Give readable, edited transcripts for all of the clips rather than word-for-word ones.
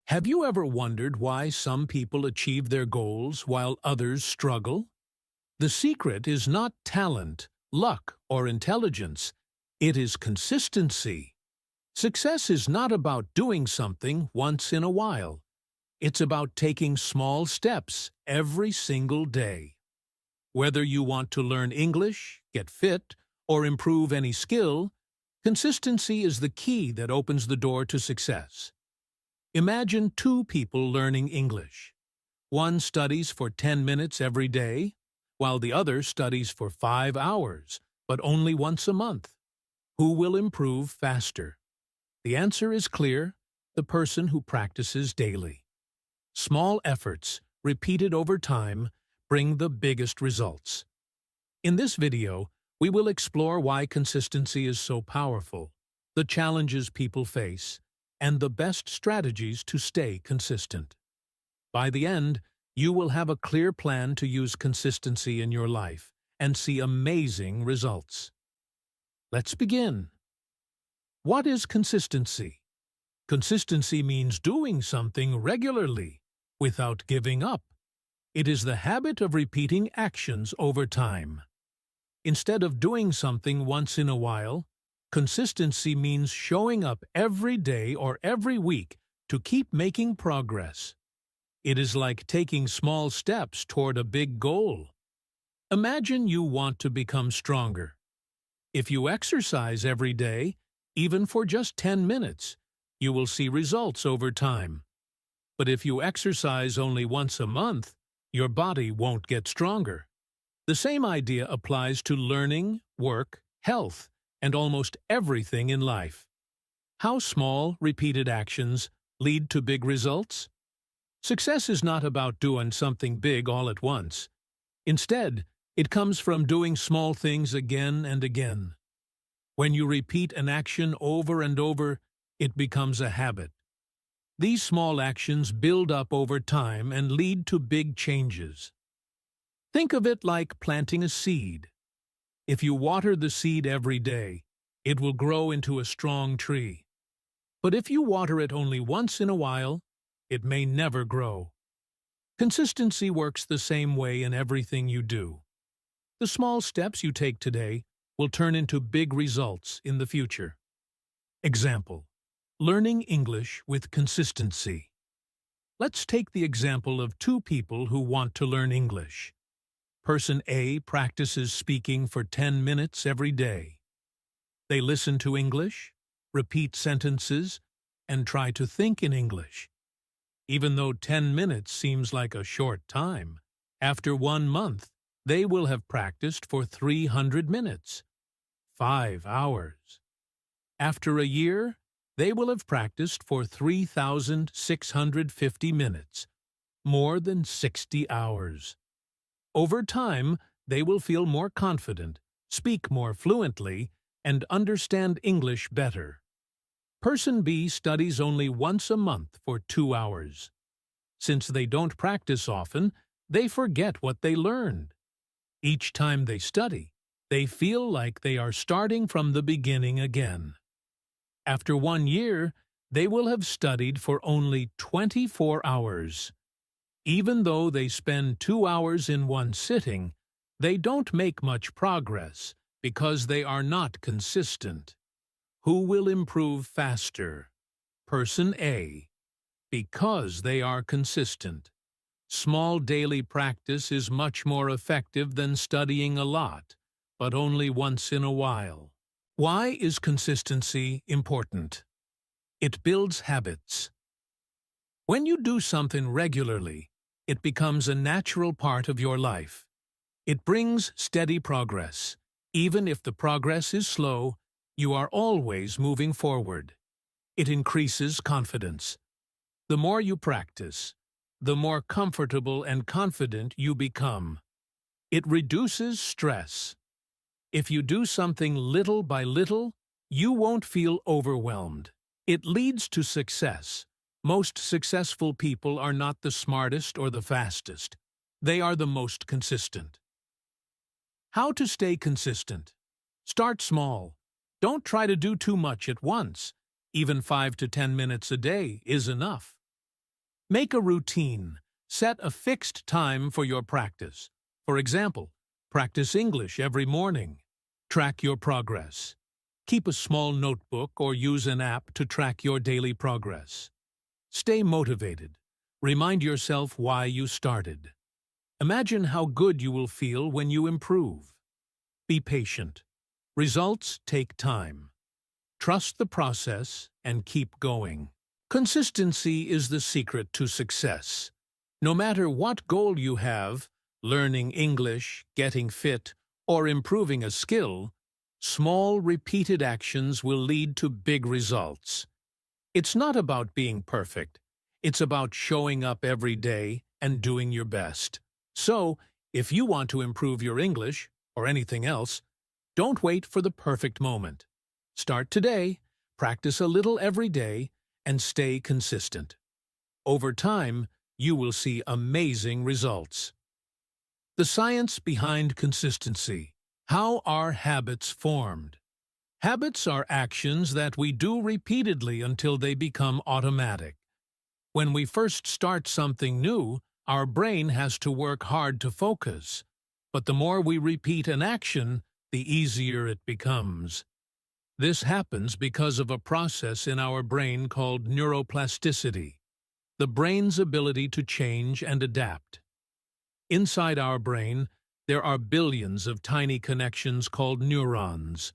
Have you ever wondered why some people achieve their goals while others struggle? The secret is not talent, luck, or intelligence. It is consistency. Success is not about doing something once in a while. It's about taking small steps every single day. Whether you want to learn English, get fit, or improve any skill, consistency is the key that opens the door to success. Imagine two people learning English. One studies for 10 minutes every day, while the other studies for 5 hours, but only once a month. Who will improve faster? The answer is clear: the person who practices daily. Small efforts, repeated over time, bring the biggest results. In this video, we will explore why consistency is so powerful, the challenges people face, and the best strategies to stay consistent. By the end, you will have a clear plan to use consistency in your life and see amazing results. Let's begin. What is consistency? Consistency means doing something regularly, without giving up. It is the habit of repeating actions over time. Instead of doing something once in a while, consistency means showing up every day or every week to keep making progress. It is like taking small steps toward a big goal. Imagine you want to become stronger. If you exercise every day, even for just 10 minutes, you will see results over time. But if you exercise only once a month, your body won't get stronger. The same idea applies to learning, work, health, and almost everything in life. How small, repeated actions lead to big results? Success is not about doing something big all at once. Instead, it comes from doing small things again and again. When you repeat an action over and over, it becomes a habit. These small actions build up over time and lead to big changes. Think of it like planting a seed. If you water the seed every day, it will grow into a strong tree. But if you water it only once in a while, it may never grow. Consistency works the same way in everything you do. The small steps you take today will turn into big results in the future. Example: learning English with consistency. Let's take the example of two people who want to learn English. Person A practices speaking for 10 minutes every day. They listen to English, repeat sentences, and try to think in English. Even though 10 minutes seems like a short time, after 1 month, they will have practiced for 300 minutes, 5 hours. After a year, they will have practiced for 3,650 minutes, more than 60 hours. Over time, they will feel more confident, speak more fluently, and understand English better. Person B studies only once a month for 2 hours. Since they don't practice often, they forget what they learned. Each time they study, they feel like they are starting from the beginning again. After 1 year, they will have studied for only 24 hours. Even though they spend 2 hours in one sitting, they don't make much progress because they are not consistent. Who will improve faster? Person A. Because they are consistent. Small daily practice is much more effective than studying a lot, but only once in a while. Why is consistency important? It builds habits. When you do something regularly, it becomes a natural part of your life. It brings steady progress. Even if the progress is slow, you are always moving forward. It increases confidence. The more you practice, the more comfortable and confident you become. It reduces stress. If you do something little by little, you won't feel overwhelmed. It leads to success. Most successful people are not the smartest or the fastest. They are the most consistent. How to stay consistent? Start small. Don't try to do too much at once. Even 5 to 10 minutes a day is enough. Make a routine. Set a fixed time for your practice. For example, practice English every morning. Track your progress. Keep a small notebook or use an app to track your daily progress. Stay motivated. Remind yourself why you started. Imagine how good you will feel when you improve. Be patient. Results take time. Trust the process and keep going. Consistency is the secret to success. No matter what goal you have, learning English, getting fit, or improving a skill, small, repeated actions will lead to big results. It's not about being perfect. It's about showing up every day and doing your best. So, if you want to improve your English, or anything else, don't wait for the perfect moment. Start today, practice a little every day, and stay consistent. Over time, you will see amazing results. The science behind consistency. How are habits formed? Habits are actions that we do repeatedly until they become automatic. When we first start something new, our brain has to work hard to focus. But the more we repeat an action, the easier it becomes. This happens because of a process in our brain called neuroplasticity, the brain's ability to change and adapt. Inside our brain, there are billions of tiny connections called neurons.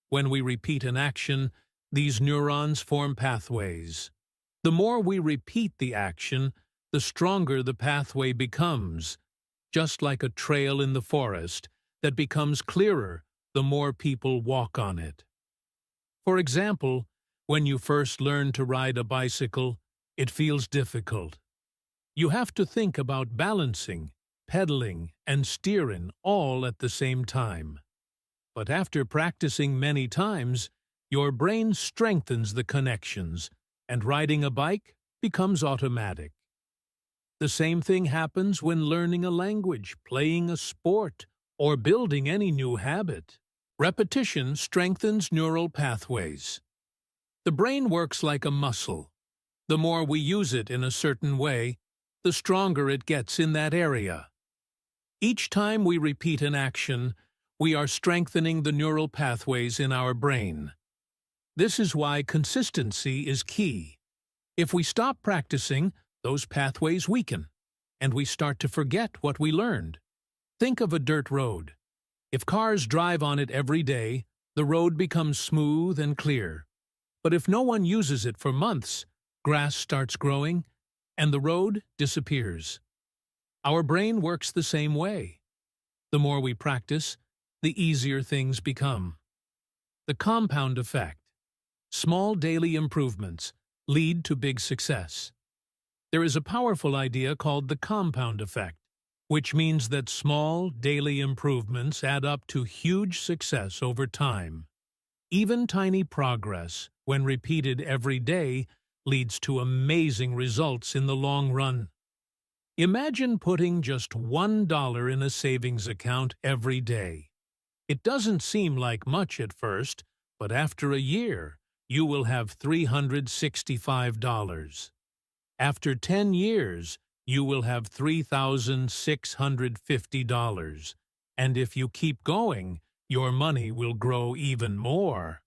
When we repeat an action, these neurons form pathways. The more we repeat the action, the stronger the pathway becomes, just like a trail in the forest that becomes clearer the more people walk on it. For example, when you first learn to ride a bicycle, it feels difficult. You have to think about balancing, pedaling, and steering all at the same time. But after practicing many times, your brain strengthens the connections, and riding a bike becomes automatic. The same thing happens when learning a language, playing a sport, or building any new habit. Repetition strengthens neural pathways. The brain works like a muscle. The more we use it in a certain way, the stronger it gets in that area. Each time we repeat an action, we are strengthening the neural pathways in our brain. This is why consistency is key. If we stop practicing, those pathways weaken, and we start to forget what we learned. Think of a dirt road. If cars drive on it every day, the road becomes smooth and clear. But if no one uses it for months, grass starts growing, and the road disappears. Our brain works the same way. The more we practice, the easier things become. The compound effect. Small daily improvements lead to big success. There is a powerful idea called the compound effect, which means that small daily improvements add up to huge success over time. Even tiny progress, when repeated every day, leads to amazing results in the long run. Imagine putting just $1 in a savings account every day. It doesn't seem like much at first, but after a year, you will have $365. After 10 years, you will have $3,650. And if you keep going, your money will grow even more.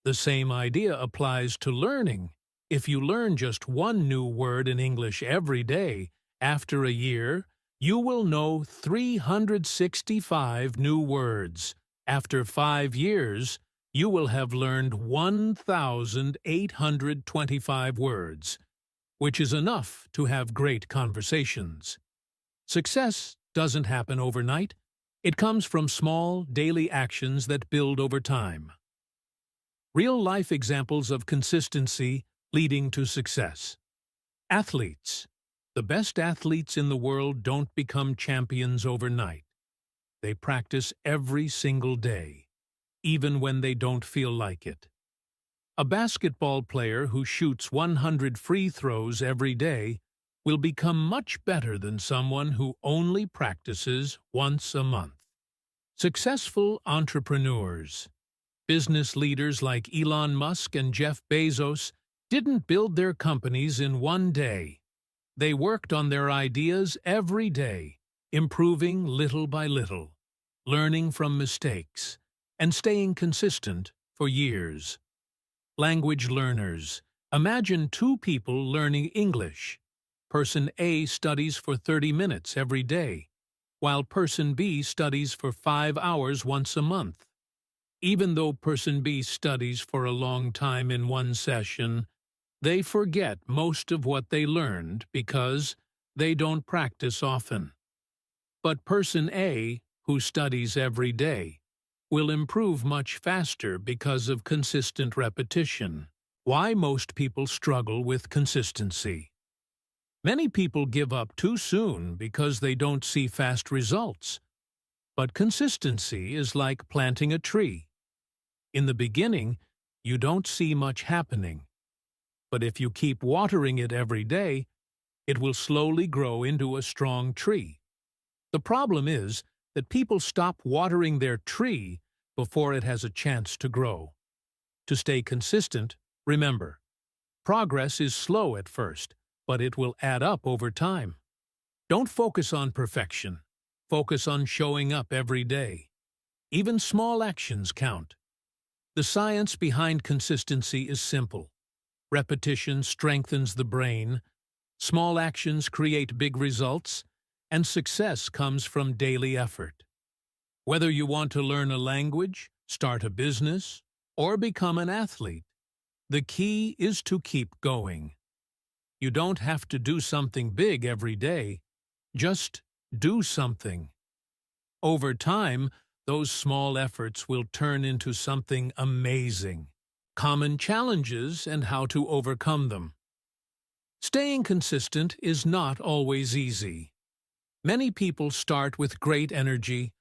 The same idea applies to learning. If you learn just one new word in English every day, after a year, you will know 365 new words. After 5 years, you will have learned 1,825 words, which is enough to have great conversations. Success doesn't happen overnight. It comes from small, daily actions that build over time. Real-life examples of consistency leading to success. Athletes. The best athletes in the world don't become champions overnight. They practice every single day, even when they don't feel like it. A basketball player who shoots 100 free throws every day will become much better than someone who only practices once a month. Successful entrepreneurs. Business leaders like Elon Musk and Jeff Bezos didn't build their companies in one day. They worked on their ideas every day, improving little by little, learning from mistakes, and staying consistent for years. Language learners. Imagine two people learning English. Person A studies for 30 minutes every day, while person B studies for 5 hours once a month. Even though person B studies for a long time in one session, they forget most of what they learned because they don't practice often. But person A, who studies every day, will improve much faster because of consistent repetition. Why most people struggle with consistency. Many people give up too soon because they don't see fast results. But consistency is like planting a tree. In the beginning, you don't see much happening. But if you keep watering it every day, it will slowly grow into a strong tree. The problem is that people stop watering their tree before it has a chance to grow. To stay consistent, remember, progress is slow at first, but it will add up over time. Don't focus on perfection. Focus on showing up every day. Even small actions count. The science behind consistency is simple. Repetition strengthens the brain, small actions create big results, and success comes from daily effort. Whether you want to learn a language, start a business, or become an athlete, the key is to keep going. You don't have to do something big every day. Just do something. Over time, those small efforts will turn into something amazing. Common challenges and how to overcome them. Staying consistent is not always easy. Many people start with great energy,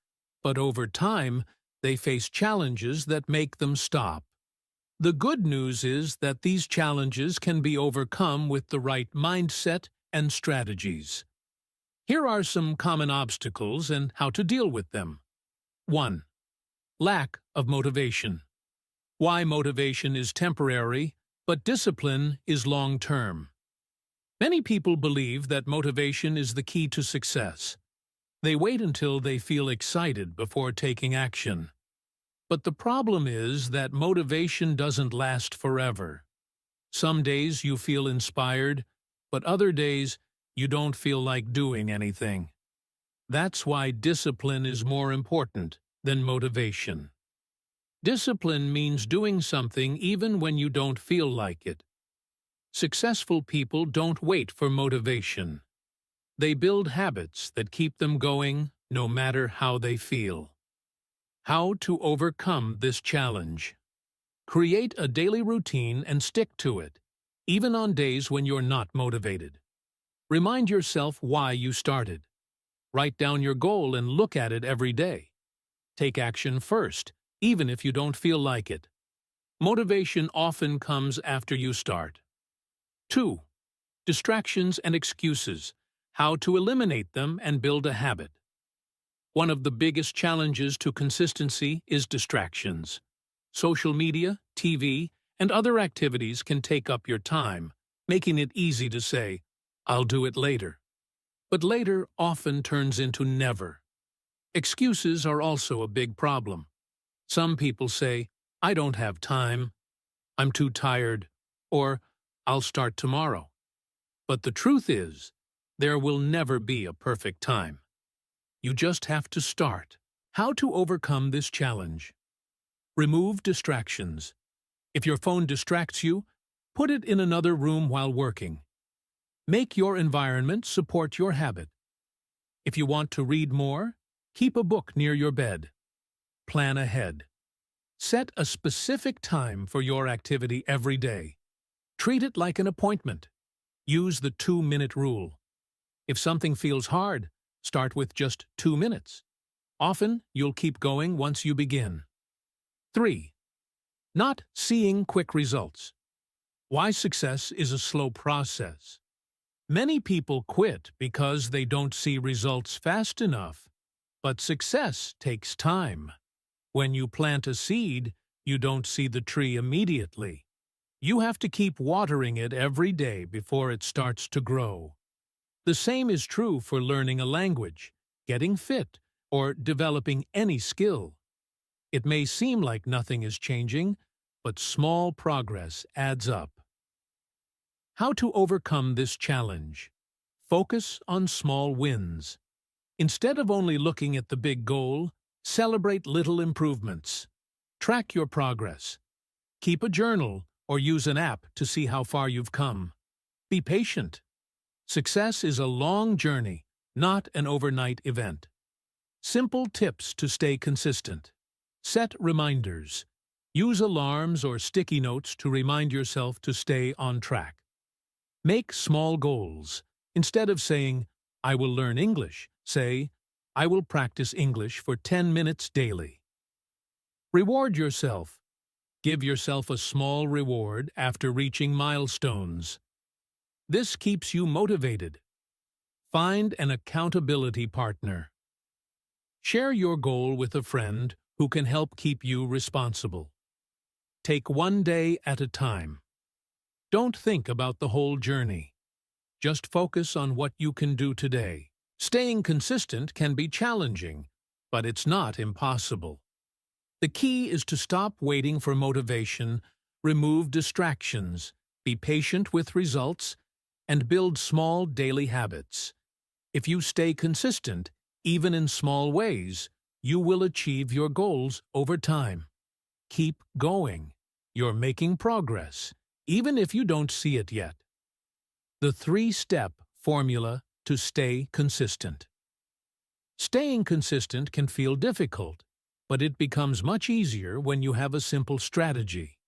but over time, they face challenges that make them stop. The good news is that these challenges can be overcome with the right mindset and strategies. Here are some common obstacles and how to deal with them. 1. Lack of motivation. Why motivation is temporary, but discipline is long-term. Many people believe that motivation is the key to success. They wait until they feel excited before taking action. But the problem is that motivation doesn't last forever. Some days you feel inspired, but other days you don't feel like doing anything. That's why discipline is more important than motivation. Discipline means doing something even when you don't feel like it. Successful people don't wait for motivation. They build habits that keep them going no matter how they feel. How to overcome this challenge. Create a daily routine and stick to it, even on days when you're not motivated. Remind yourself why you started. Write down your goal and look at it every day. Take action first, even if you don't feel like it. Motivation often comes after you start. 2. Distractions and excuses. How to eliminate them and build a habit. One of the biggest challenges to consistency is distractions. Social media, TV, and other activities can take up your time, making it easy to say, "I'll do it later." But later often turns into never. Excuses are also a big problem. Some people say, "I don't have time," "I'm too tired," or "I'll start tomorrow." But the truth is, there will never be a perfect time. You just have to start. How to overcome this challenge. Remove distractions. If your phone distracts you, put it in another room while working. Make your environment support your habit. If you want to read more, keep a book near your bed. Plan ahead. Set a specific time for your activity every day. Treat it like an appointment. Use the 2-minute rule. If something feels hard, start with just 2 minutes. Often, you'll keep going once you begin. 3. Not seeing quick results. Why success is a slow process. Many people quit because they don't see results fast enough. But success takes time. When you plant a seed, you don't see the tree immediately. You have to keep watering it every day before it starts to grow. The same is true for learning a language, getting fit, or developing any skill. It may seem like nothing is changing, but small progress adds up. How to overcome this challenge? Focus on small wins. Instead of only looking at the big goal, celebrate little improvements. Track your progress. Keep a journal or use an app to see how far you've come. Be patient. Success is a long journey, not an overnight event. Simple tips to stay consistent. Set reminders. Use alarms or sticky notes to remind yourself to stay on track. Make small goals. Instead of saying, "I will learn English," say, "I will practice English for 10 minutes daily." Reward yourself. Give yourself a small reward after reaching milestones. This keeps you motivated. Find an accountability partner. Share your goal with a friend who can help keep you responsible. Take one day at a time. Don't think about the whole journey. Just focus on what you can do today. Staying consistent can be challenging, but it's not impossible. The key is to stop waiting for motivation, remove distractions, be patient with results, and build small daily habits. If you stay consistent, even in small ways, you will achieve your goals over time. Keep going. You're making progress, even if you don't see it yet. The 3-step formula to stay consistent. Staying consistent can feel difficult, but it becomes much easier when you have a simple strategy.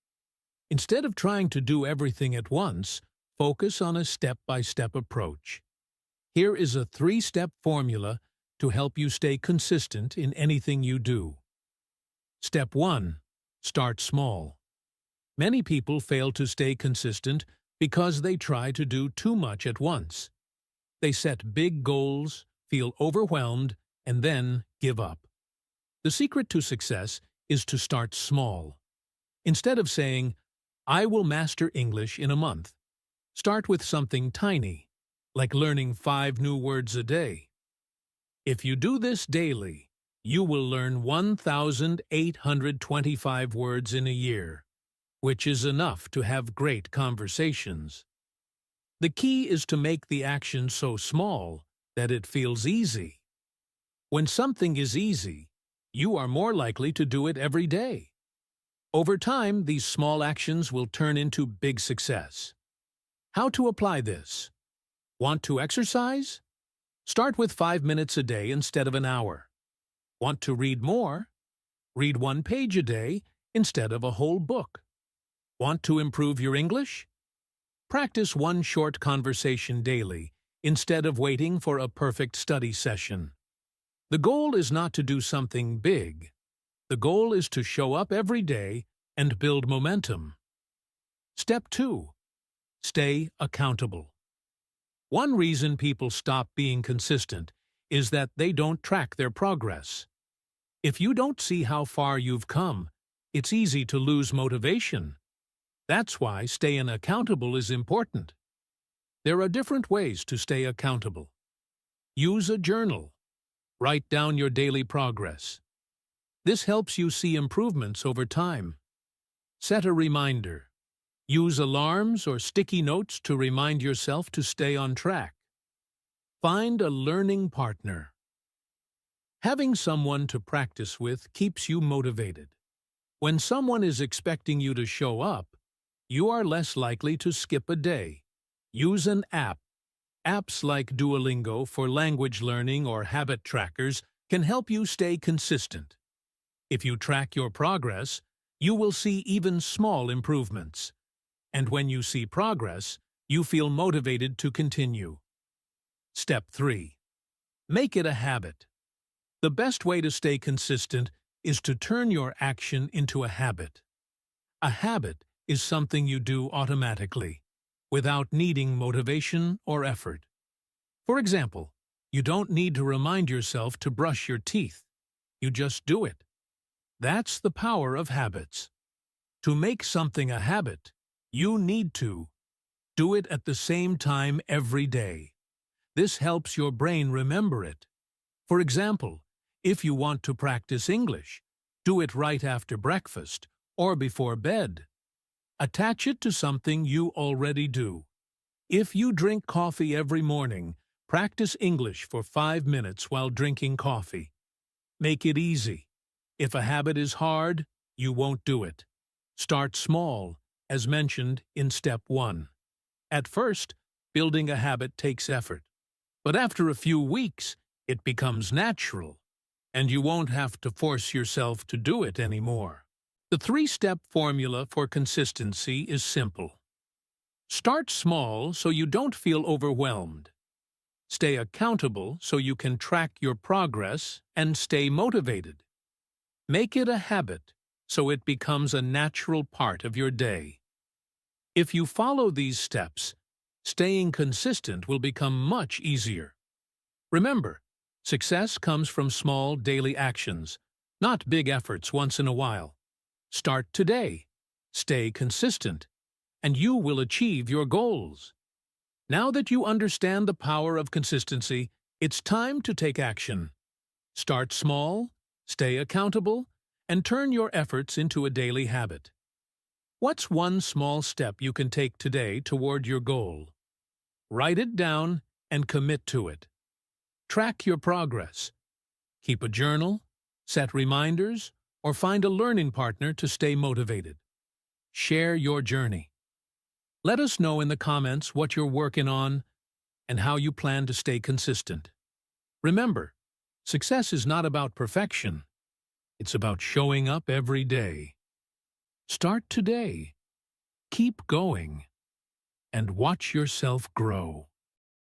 Instead of trying to do everything at once, focus on a step-by-step approach. Here is a 3-step formula to help you stay consistent in anything you do. Step 1. Start small. Many people fail to stay consistent because they try to do too much at once. They set big goals, feel overwhelmed, and then give up. The secret to success is to start small. Instead of saying, "I will master English in a month," start with something tiny, like learning 5 new words a day. If you do this daily, you will learn 1,825 words in a year, which is enough to have great conversations. The key is to make the action so small that it feels easy. When something is easy, you are more likely to do it every day. Over time, these small actions will turn into big success. How to apply this? Want to exercise? Start with 5 minutes a day instead of an hour. Want to read more? Read 1 page a day instead of a whole book. Want to improve your English? Practice 1 short conversation daily instead of waiting for a perfect study session. The goal is not to do something big. The goal is to show up every day and build momentum. Step 2. Stay accountable. One reason people stop being consistent is that they don't track their progress. If you don't see how far you've come, it's easy to lose motivation. That's why staying accountable is important. There are different ways to stay accountable. Use a journal. Write down your daily progress. This helps you see improvements over time. Set a reminder. Use alarms or sticky notes to remind yourself to stay on track. Find a learning partner. Having someone to practice with keeps you motivated. When someone is expecting you to show up, you are less likely to skip a day. Use an app. Apps like Duolingo for language learning or habit trackers can help you stay consistent. If you track your progress, you will see even small improvements. And when you see progress, you feel motivated to continue. Step 3. Make it a habit. The best way to stay consistent is to turn your action into a habit. A habit is something you do automatically, without needing motivation or effort. For example, you don't need to remind yourself to brush your teeth. You just do it. That's the power of habits. To make something a habit, you need to do it at the same time every day. This helps your brain remember it. For example, if you want to practice English, do it right after breakfast or before bed. Attach it to something you already do. If you drink coffee every morning, practice English for 5 minutes while drinking coffee. Make it easy. If a habit is hard, you won't do it. Start small, as mentioned in step 1. At first, building a habit takes effort. But after a few weeks, it becomes natural, and you won't have to force yourself to do it anymore. The 3-step formula for consistency is simple. Start small so you don't feel overwhelmed. Stay accountable so you can track your progress and stay motivated. Make it a habit so it becomes a natural part of your day. If you follow these steps, staying consistent will become much easier. Remember, success comes from small daily actions, not big efforts once in a while. Start today, stay consistent, and you will achieve your goals. Now that you understand the power of consistency, it's time to take action. Start small, stay accountable, and turn your efforts into a daily habit. What's one small step you can take today toward your goal? Write it down and commit to it. Track your progress. Keep a journal, set reminders, or find a learning partner to stay motivated. Share your journey. Let us know in the comments what you're working on and how you plan to stay consistent. Remember, success is not about perfection. It's about showing up every day. Start today. Keep going. And watch yourself grow.